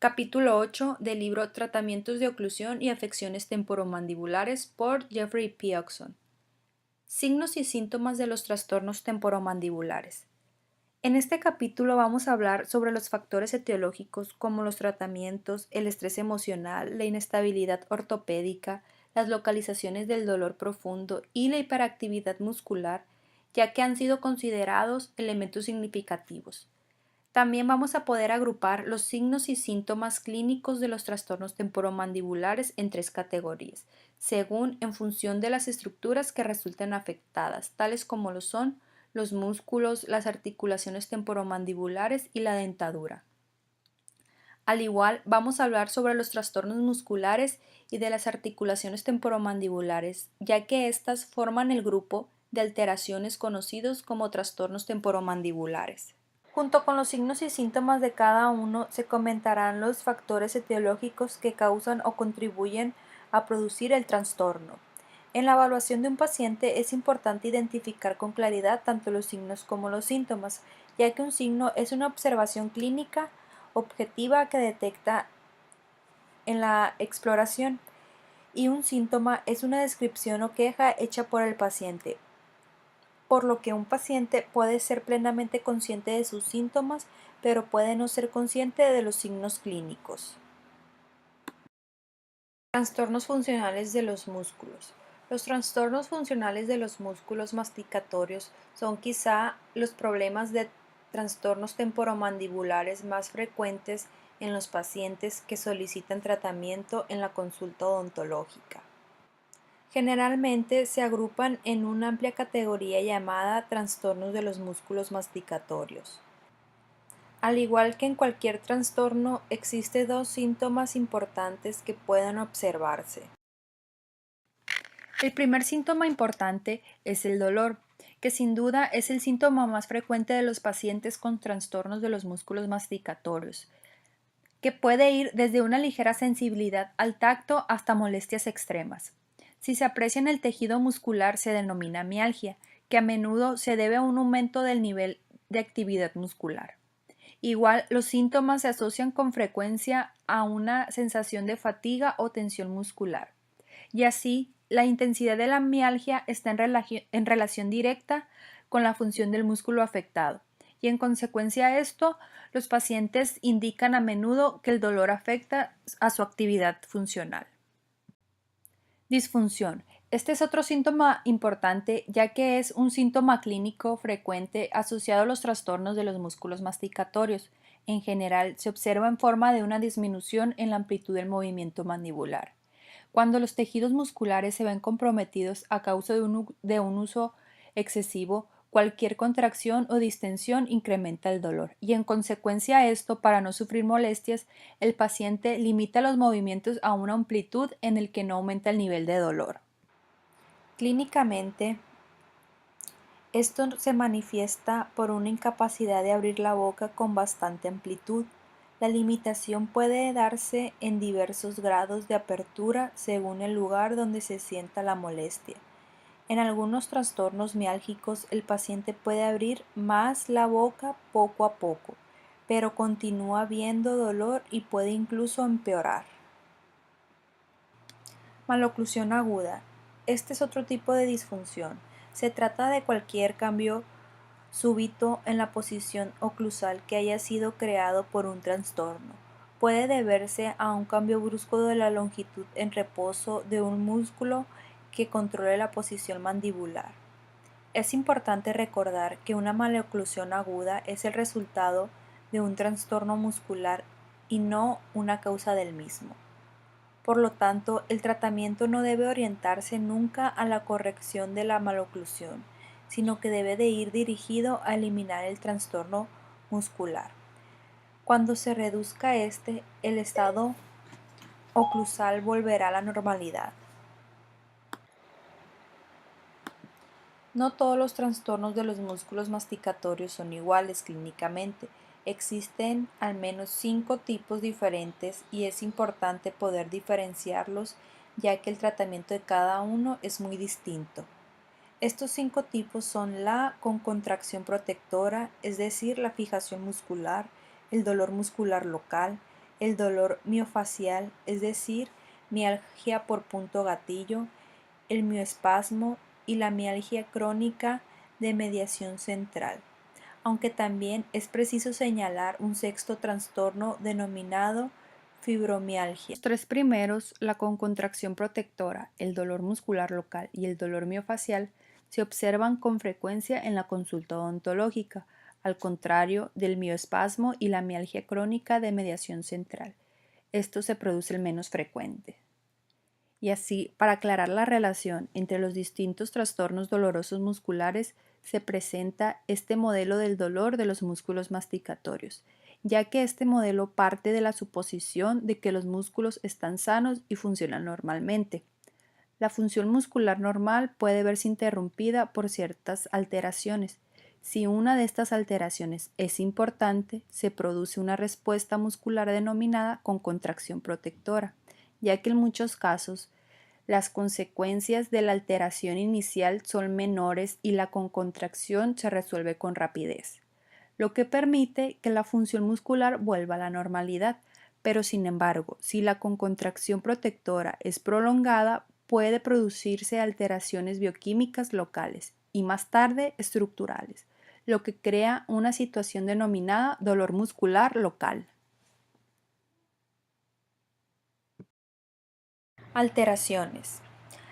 Capítulo 8 del libro Tratamientos de oclusión y afecciones temporomandibulares por Jeffrey P. Oxon. Signos y síntomas de los trastornos temporomandibulares. En este capítulo vamos a hablar sobre los factores etiológicos como los tratamientos, el estrés emocional, la inestabilidad ortopédica, las localizaciones del dolor profundo y la hiperactividad muscular, ya que han sido considerados elementos significativos. También vamos a poder agrupar los signos y síntomas clínicos de los trastornos temporomandibulares en tres categorías, según en función de las estructuras que resulten afectadas, tales como lo son los músculos, las articulaciones temporomandibulares y la dentadura. Al igual, vamos a hablar sobre los trastornos musculares y de las articulaciones temporomandibulares, ya que éstas forman el grupo de alteraciones conocidos como trastornos temporomandibulares. Junto con los signos y síntomas de cada uno se comentarán los factores etiológicos que causan o contribuyen a producir el trastorno. En la evaluación de un paciente es importante identificar con claridad tanto los signos como los síntomas, ya que un signo es una observación clínica objetiva que detecta en la exploración y un síntoma es una descripción o queja hecha por el paciente, por lo que un paciente puede ser plenamente consciente de sus síntomas, pero puede no ser consciente de los signos clínicos. Trastornos funcionales de los músculos. Los trastornos funcionales de los músculos masticatorios son quizá los problemas de trastornos temporomandibulares más frecuentes en los pacientes que solicitan tratamiento en la consulta odontológica. Generalmente se agrupan en una amplia categoría llamada trastornos de los músculos masticatorios. Al igual que en cualquier trastorno, existen dos síntomas importantes que pueden observarse. El primer síntoma importante es el dolor, que sin duda es el síntoma más frecuente de los pacientes con trastornos de los músculos masticatorios, que puede ir desde una ligera sensibilidad al tacto hasta molestias extremas. Si se aprecia en el tejido muscular se denomina mialgia, que a menudo se debe a un aumento del nivel de actividad muscular. Igual, los síntomas se asocian con frecuencia a una sensación de fatiga o tensión muscular. Y así, la intensidad de la mialgia está en relación directa con la función del músculo afectado. Y en consecuencia a esto, los pacientes indican a menudo que el dolor afecta a su actividad funcional. Disfunción. Este es otro síntoma importante, ya que es un síntoma clínico frecuente asociado a los trastornos de los músculos masticatorios. En general, se observa en forma de una disminución en la amplitud del movimiento mandibular. Cuando los tejidos musculares se ven comprometidos a causa de un uso excesivo, cualquier contracción o distensión incrementa el dolor y en consecuencia a esto, para no sufrir molestias, el paciente limita los movimientos a una amplitud en el que no aumenta el nivel de dolor. Clínicamente, esto se manifiesta por una incapacidad de abrir la boca con bastante amplitud. La limitación puede darse en diversos grados de apertura según el lugar donde se sienta la molestia. En algunos trastornos miálgicos el paciente puede abrir más la boca poco a poco, pero continúa viendo dolor y puede incluso empeorar. Maloclusión aguda. Este es otro tipo de disfunción. Se trata de cualquier cambio súbito en la posición oclusal que haya sido creado por un trastorno. Puede deberse a un cambio brusco de la longitud en reposo de un músculo que controle la posición mandibular. Es importante recordar que una maloclusión aguda es el resultado de un trastorno muscular y no una causa del mismo. Por lo tanto, el tratamiento no debe orientarse nunca a la corrección de la maloclusión, sino que debe de ir dirigido a eliminar el trastorno muscular. Cuando se reduzca este, el estado oclusal volverá a la normalidad. No todos los trastornos de los músculos masticatorios son iguales clínicamente. Existen al menos 5 tipos diferentes y es importante poder diferenciarlos ya que el tratamiento de cada uno es muy distinto. Estos 5 tipos son la con contracción protectora, es decir, la fijación muscular, el dolor muscular local, el dolor miofacial, es decir, mialgia por punto gatillo, el mioespasmo y la mialgia crónica de mediación central, aunque también es preciso señalar un sexto trastorno denominado fibromialgia. Los tres primeros, la concontracción protectora, el dolor muscular local y el dolor miofacial, se observan con frecuencia en la consulta odontológica, al contrario del mioespasmo y la mialgia crónica de mediación central. Esto se produce el menos frecuente. Y así, para aclarar la relación entre los distintos trastornos dolorosos musculares, se presenta este modelo del dolor de los músculos masticatorios, ya que este modelo parte de la suposición de que los músculos están sanos y funcionan normalmente. La función muscular normal puede verse interrumpida por ciertas alteraciones. Si una de estas alteraciones es importante, se produce una respuesta muscular denominada concontracción protectora, ya que en muchos casos las consecuencias de la alteración inicial son menores y la concontracción se resuelve con rapidez, lo que permite que la función muscular vuelva a la normalidad. Pero sin embargo, si la concontracción protectora es prolongada, puede producirse alteraciones bioquímicas locales y más tarde estructurales, lo que crea una situación denominada dolor muscular local. Alteraciones.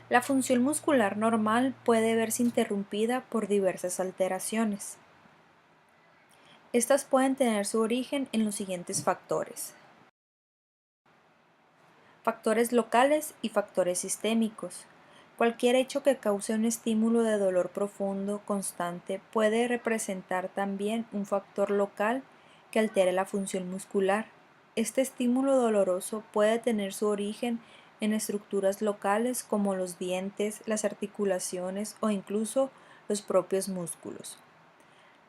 La función muscular normal puede verse interrumpida por diversas alteraciones. Estas pueden tener su origen en los siguientes factores: factores locales y factores sistémicos. Cualquier hecho que cause un estímulo de dolor profundo constante puede representar también un factor local que altere la función muscular. Este estímulo doloroso puede tener su origen en estructuras locales como los dientes, las articulaciones o incluso los propios músculos.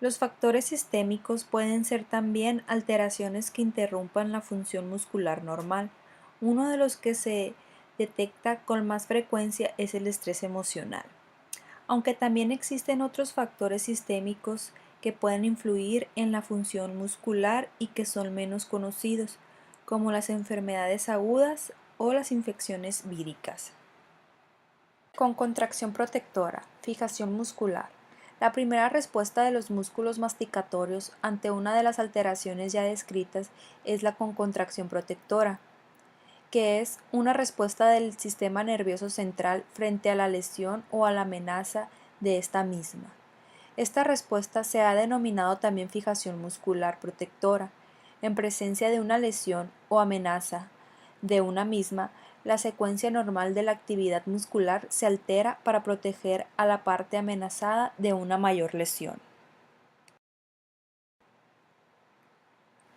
Los factores sistémicos pueden ser también alteraciones que interrumpan la función muscular normal. Uno de los que se detecta con más frecuencia es el estrés emocional, aunque también existen otros factores sistémicos que pueden influir en la función muscular y que son menos conocidos, como las enfermedades agudas o las infecciones víricas. Con contracción protectora, fijación muscular. La primera respuesta de los músculos masticatorios ante una de las alteraciones ya descritas es la concontracción protectora, que es una respuesta del sistema nervioso central frente a la lesión o a la amenaza de esta misma. Esta respuesta se ha denominado también fijación muscular protectora. En presencia de una lesión o amenaza de una misma, la secuencia normal de la actividad muscular se altera para proteger a la parte amenazada de una mayor lesión.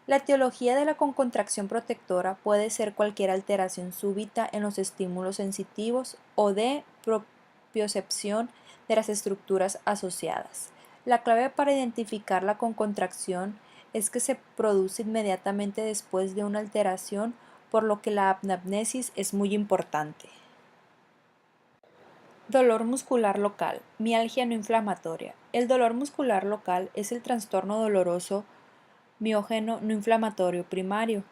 La etiología de la concontracción protectora puede ser cualquier alteración súbita en los estímulos sensitivos o de propiocepción de las estructuras asociadas. La clave para identificar la concontracción es que se produce inmediatamente después de una alteración, por lo que la anamnesis es muy importante. Dolor muscular local, mialgia no inflamatoria. El dolor muscular local es el trastorno doloroso miógeno no inflamatorio primario.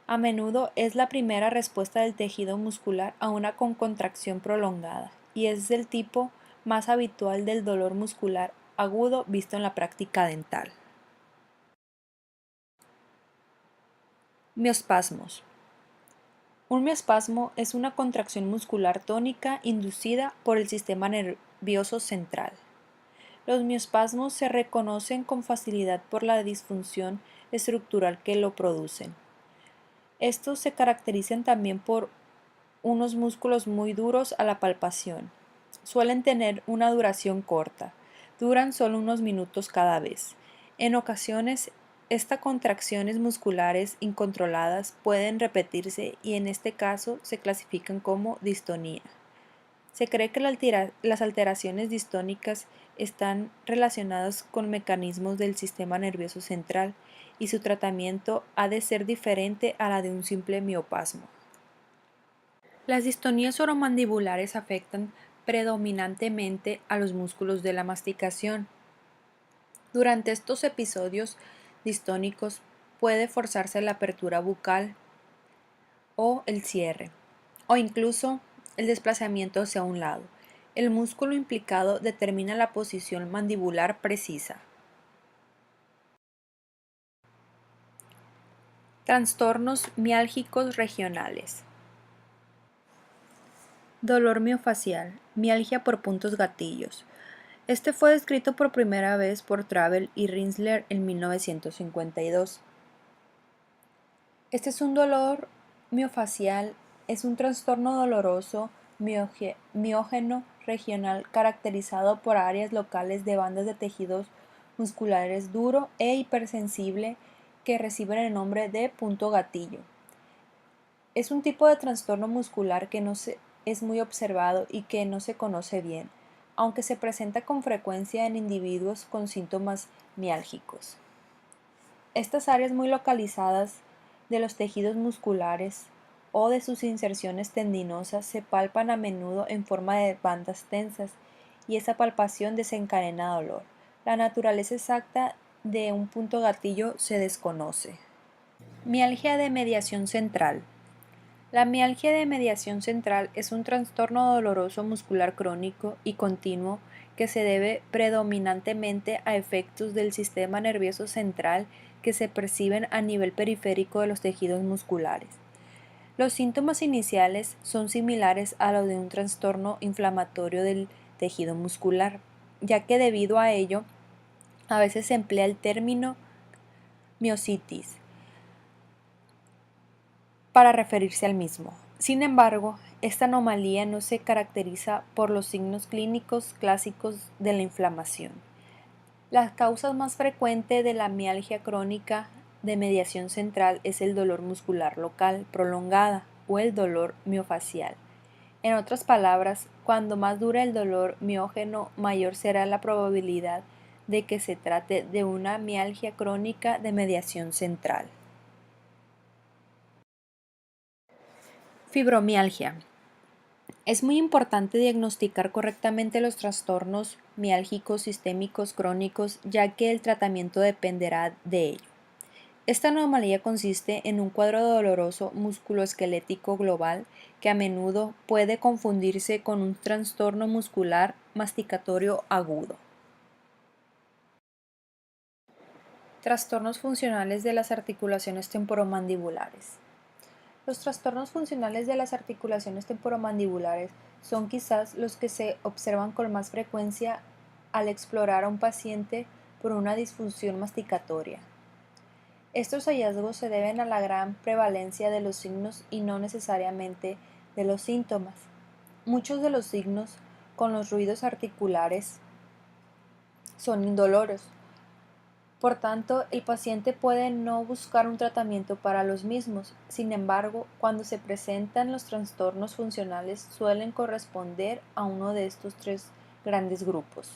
A menudo es la primera respuesta del tejido muscular a una concontracción prolongada y es el tipo más habitual del dolor muscular agudo visto en la práctica dental. Miospasmos. Un miospasmo es una contracción muscular tónica inducida por el sistema nervioso central. Los miospasmos se reconocen con facilidad por la disfunción estructural que lo producen. Estos se caracterizan también por unos músculos muy duros a la palpación. Suelen tener una duración corta, duran solo unos minutos cada vez. En ocasiones, estas contracciones musculares incontroladas pueden repetirse y en este caso se clasifican como distonía. Se cree que las alteraciones distónicas están relacionadas con mecanismos del sistema nervioso central y su tratamiento ha de ser diferente a la de un simple miopasmo. Las distonías oromandibulares afectan predominantemente a los músculos de la masticación. Durante estos episodios distónicos puede forzarse la apertura bucal o el cierre, o incluso el desplazamiento hacia un lado. El músculo implicado determina la posición mandibular precisa. Trastornos miálgicos regionales. Dolor miofacial, mialgia por puntos gatillos. Este fue descrito por primera vez por Travel y Rinsler en 1952. Este es un dolor miofacial, es un trastorno doloroso miógeno regional caracterizado por áreas locales de bandas de tejidos musculares duro e hipersensible que reciben el nombre de punto gatillo. Es un tipo de trastorno muscular que es muy observado y que no se conoce bien, aunque se presenta con frecuencia en individuos con síntomas miálgicos. Estas áreas muy localizadas de los tejidos musculares o de sus inserciones tendinosas se palpan a menudo en forma de bandas tensas y esa palpación desencadena dolor. La naturaleza exacta de un punto gatillo se desconoce. Mialgia de mediación central. La mialgia de mediación central es un trastorno doloroso muscular crónico y continuo que se debe predominantemente a efectos del sistema nervioso central que se perciben a nivel periférico de los tejidos musculares. Los síntomas iniciales son similares a los de un trastorno inflamatorio del tejido muscular, ya que debido a ello a veces se emplea el término miositis para referirse al mismo. Sin embargo, esta anomalía no se caracteriza por los signos clínicos clásicos de la inflamación. La causa más frecuente de la mialgia crónica de mediación central es el dolor muscular local prolongada o el dolor miofacial. En otras palabras, cuando más dura el dolor miógeno, mayor será la probabilidad de que se trate de una mialgia crónica de mediación central. Fibromialgia. Es muy importante diagnosticar correctamente los trastornos miálgicos sistémicos crónicos, ya que el tratamiento dependerá de ello. Esta anomalía consiste en un cuadro doloroso musculoesquelético global que a menudo puede confundirse con un trastorno muscular masticatorio agudo. Trastornos funcionales de las articulaciones temporomandibulares. Los trastornos funcionales de las articulaciones temporomandibulares son quizás los que se observan con más frecuencia al explorar a un paciente por una disfunción masticatoria. Estos hallazgos se deben a la gran prevalencia de los signos y no necesariamente de los síntomas. Muchos de los signos con los ruidos articulares son indoloros. Por tanto, el paciente puede no buscar un tratamiento para los mismos. Sin embargo, cuando se presentan los trastornos funcionales suelen corresponder a uno de estos tres grandes grupos.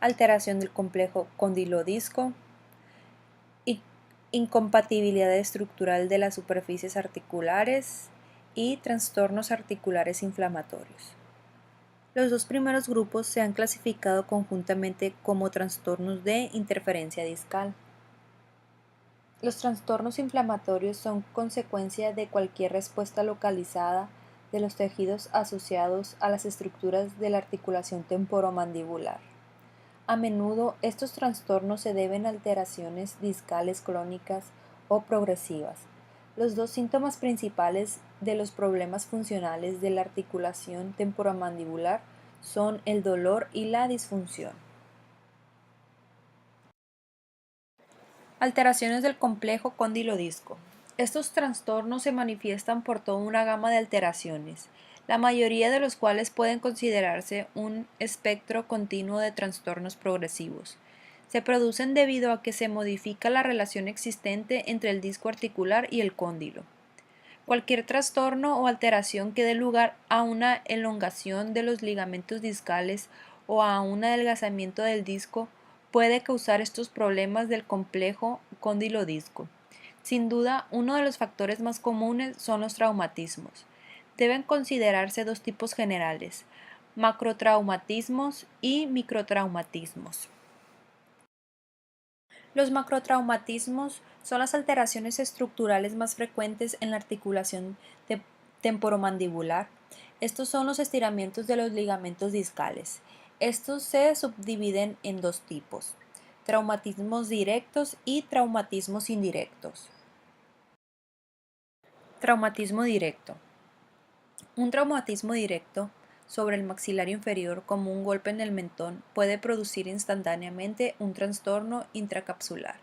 Alteración del complejo condilodisco, incompatibilidad estructural de las superficies articulares y trastornos articulares inflamatorios. Los dos primeros grupos se han clasificado conjuntamente como trastornos de interferencia discal. Los trastornos inflamatorios son consecuencia de cualquier respuesta localizada de los tejidos asociados a las estructuras de la articulación temporomandibular. A menudo estos trastornos se deben a alteraciones discales crónicas o progresivas. Los dos síntomas principales de los problemas funcionales de la articulación temporomandibular son el dolor y la disfunción. Alteraciones del complejo condilodisco. Estos trastornos se manifiestan por toda una gama de alteraciones, la mayoría de los cuales pueden considerarse un espectro continuo de trastornos progresivos. Se producen debido a que se modifica la relación existente entre el disco articular y el cóndilo. Cualquier trastorno o alteración que dé lugar a una elongación de los ligamentos discales o a un adelgazamiento del disco puede causar estos problemas del complejo condilodisco. Sin duda, uno de los factores más comunes son los traumatismos. Deben considerarse dos tipos generales: macrotraumatismos y microtraumatismos. Los macrotraumatismos son las alteraciones estructurales más frecuentes en la articulación temporomandibular. Estos son los estiramientos de los ligamentos discales. Estos se subdividen en dos tipos: traumatismos directos y traumatismos indirectos. Traumatismo directo. Un traumatismo directo sobre el maxilar inferior, como un golpe en el mentón, puede producir instantáneamente un trastorno intracapsular.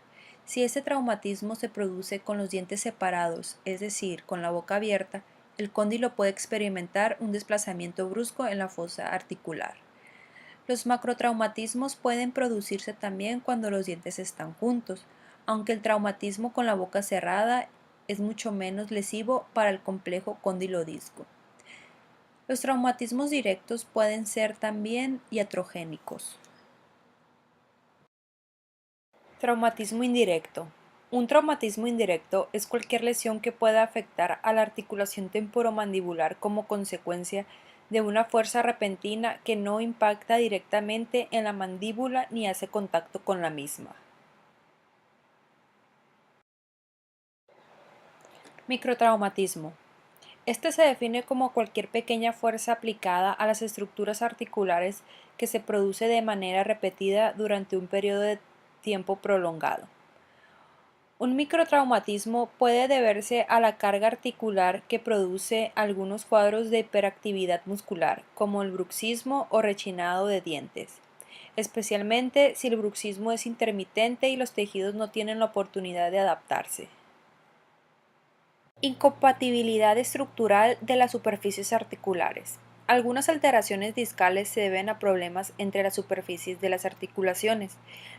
Si este traumatismo se produce con los dientes separados, es decir, con la boca abierta, el cóndilo puede experimentar un desplazamiento brusco en la fosa articular. Los macrotraumatismos pueden producirse también cuando los dientes están juntos, aunque el traumatismo con la boca cerrada es mucho menos lesivo para el complejo cóndilo-disco. Los traumatismos directos pueden ser también iatrogénicos. Traumatismo indirecto. Un traumatismo indirecto es cualquier lesión que pueda afectar a la articulación temporomandibular como consecuencia de una fuerza repentina que no impacta directamente en la mandíbula ni hace contacto con la misma. Microtraumatismo. Este se define como cualquier pequeña fuerza aplicada a las estructuras articulares que se produce de manera repetida durante un periodo de tiempo prolongado. Un microtraumatismo puede deberse a la carga articular que produce algunos cuadros de hiperactividad muscular, como el bruxismo o rechinado de dientes, especialmente si el bruxismo es intermitente y los tejidos no tienen la oportunidad de adaptarse. Incompatibilidad estructural de las superficies articulares. Algunas alteraciones discales se deben a problemas entre las superficies de las articulaciones.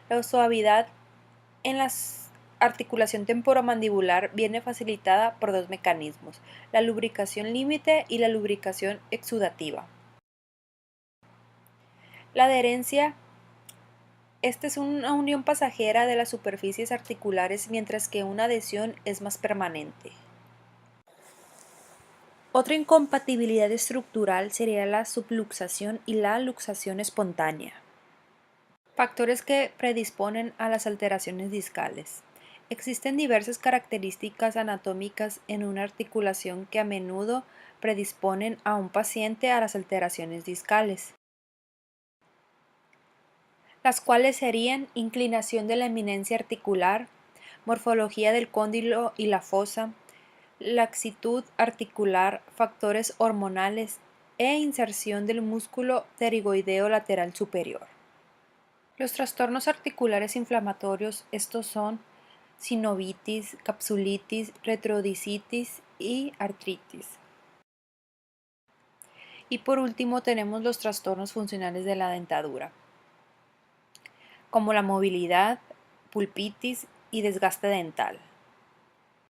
La suavidad en la articulación temporomandibular viene facilitada por dos mecanismos: la lubricación límite y la lubricación exudativa. La adherencia. Esta es una unión pasajera de las superficies articulares, mientras que una adhesión es más permanente. Otra incompatibilidad estructural sería la subluxación y la luxación espontánea. Factores que predisponen a las alteraciones discales. Existen diversas características anatómicas en una articulación que a menudo predisponen a un paciente a las alteraciones discales, las cuales serían inclinación de la eminencia articular, morfología del cóndilo y la fosa, laxitud articular, factores hormonales e inserción del músculo pterigoideo lateral superior. Los trastornos articulares inflamatorios, estos son sinovitis, capsulitis, retrodicitis y artritis. Y por último tenemos los trastornos funcionales de la dentadura, como la movilidad, pulpitis y desgaste dental.